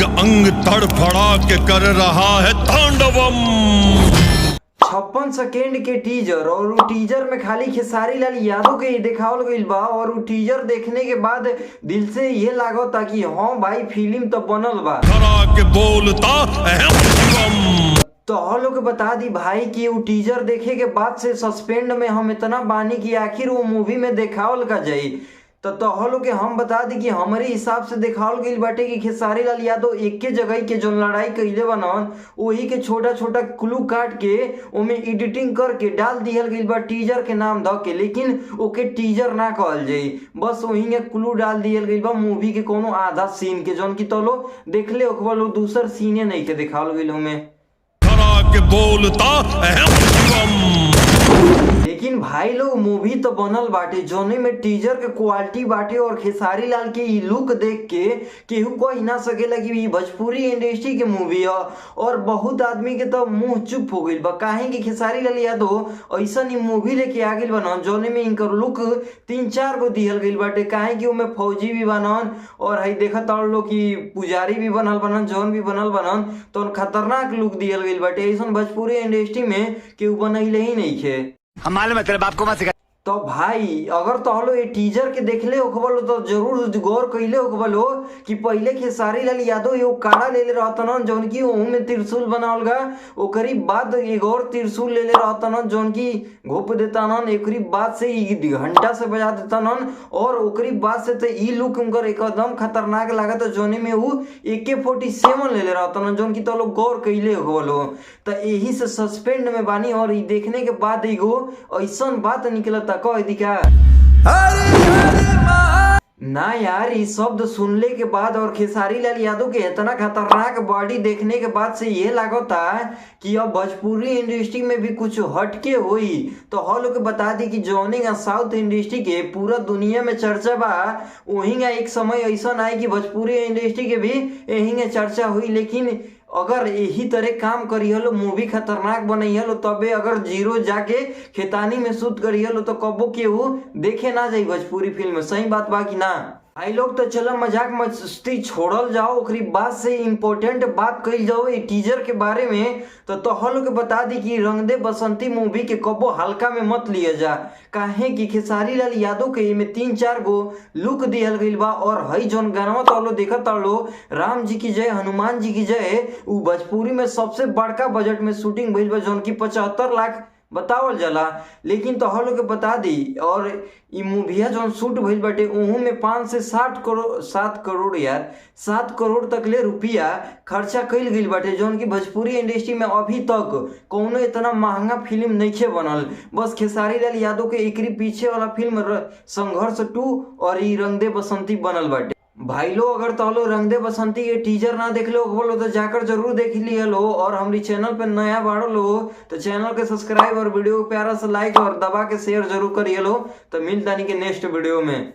अंग अंग तड़फड़ा के कर रहा है तांडवम। 56 सेकेंड के टीजर और उ टीजर में खाली खेसारी लाल यादव के देखावल गईल बा और उ टीजर देखने के बाद दिल से ये लागता कि हाँ भाई फिल्म तो बनल बा। खड़ा के बोलता अहम शिवम। तो हम लोग के बता दी भाई कि वो टीजर देखे के बाद से सस्पेंड में हम इतना बानी कि आखिर वो मूवी में देखावल का जाई। तो हम लोग के हम बता दी कि हमारे हिसाब से देखावल गईल बाटे कि खेसारी लाल यादव एक के जगह के जो लड़ाई कइले बनन वही के छोटा छोटा क्लू काट के ओमे एडिटिंग करके डाल दिहल गईल बा टीजर के नाम ध के, लेकिन ओके टीजर ना कहल जाई, बस वही के क्लू डाल दिहल गईल बा मूवी के कोनो आधा सीन के, जौन की तो लो देखले ओकबा लो दूसर सीने नहीं के देखावल गईल ओमे। खड़ा के बोलता अहम शिवम। लेकिन भाई लोग मूवी तो बनल बाटे जोने में टीजर के क्वालिटी बाटे और खेसारी लाल के ई लुक देख के केहू कह ना सकेला कि ई भोजपुरी इंडस्ट्री के मूवी है। और बहुत आदमी के तो मुंह चुप हो गईल बा, काहे कि खेसारी लाल यादव ऐसा ही मूवी लेके आ गईल बनन जोने में इनकर लुक 3-4 गो दिहल गईल बाटे, काहे कि ओमे फौजी भी बनन और हई देखत लोग कि पुजारी भी बनल बनन, जौन भी बनल बनन तो खतरनाक लुक दिहल गईल बाटे। ऐसा भोजपुरी इंडस्ट्री में केहू बनैले ही नहीं खे। हम मालूम है तेरे बाप को मत सिखा। तो भाई अगर तो हलो ये टीजर के देखले होखबलो तो जरूर गौर कइले होखबलो कि पहले खेसारी लाल यादव एगो काड़ा लेले रहतन जौन की ओहू में त्रिशूल बनावल गा, ओकरी बाद एगो और त्रिशूल लेले रहतन जौन की घोप देतानन, एकरी बाद से ई घंटा से बजा देतानन और ओकरी बाद से तो ई लुक उनकर एकदम खतरनाक लागत जोने में ऊ AK-47 लेले रहतन जौन की तो लोग गौर कइले होखबलो। तो यही से सस्पेंड में बानी और ई देखने के बाद एगो ऐसन बात निकलता कह दी क्या ना यार, ये शब्द सुनने के बाद और खेसारी लाल यादव के इतना खतरनाक बॉडी देखने के बाद से ये लगता कि अब भोजपुरी इंडस्ट्री में भी कुछ हटके हुई। तो हम लोग बता दी कि जौनिंग साउथ इंडस्ट्री के पूरा दुनिया में चर्चा बा, वहीं एक समय ऐसा आए कि भोजपुरी इंडस्ट्री के भी यही चर्चा हुई। लेकिन अगर यही तरह काम करियलो मूवी खतरनाक बनैलो तबे अगर जीरो जाके खेतानी में शूट करियलो तो कबो केहू देखे ना जाई भोजपुरी फिल्म। सही बात बा कि ना भाई लोग। तो चलो मजाक मस्ती छोड़ल जाओ, ओकरी बाद से इम्पोर्टेंट बात कही जाओ ये टीजर के बारे में। तो हम लोग बता दी कि रंग दे बसंती मूवी के कबो हल्का में मत लिया जा, काहे कि खेसारी लाल यादव के में 3-4 गो लुक दिहल गईल बा। और हई जौन गानवा तो लो देखत लो राम जी की जय हनुमान जी की जय, उ भोजपुरी में सबसे बड़का बजट में शूटिंग भइल बा जौन की 75 लाख बतावल जाला। लेकिन तो हम लोग के बता दी और ई मूविया जौन शूट भइल बाटे उहू में 5 से 7 करोड़ यार 7 करोड़ तक ले रुपया खर्चा कइल गईल बाटे, जौन की भोजपुरी इंडस्ट्री में अभी तक कौनो इतना महंगा फिल्म नइखे बनल। बस खेसारी लाल यादव के एकरी पीछे वाला फिल्म संघर्ष 2 और ई रंग दे बसंती बनल बाटे। भाई लोग अगर तो लो रंग दे बसंती के टीजर ना देख लो बोलो तो जाकर जरूर देख लिया लो। और हमारी चैनल पे नया बाढ़ो लो तो चैनल के सब्सक्राइब और वीडियो को प्यारा से लाइक और दबा के शेयर जरूर करिए लो। तो मिलता नहीं के नेक्स्ट वीडियो में।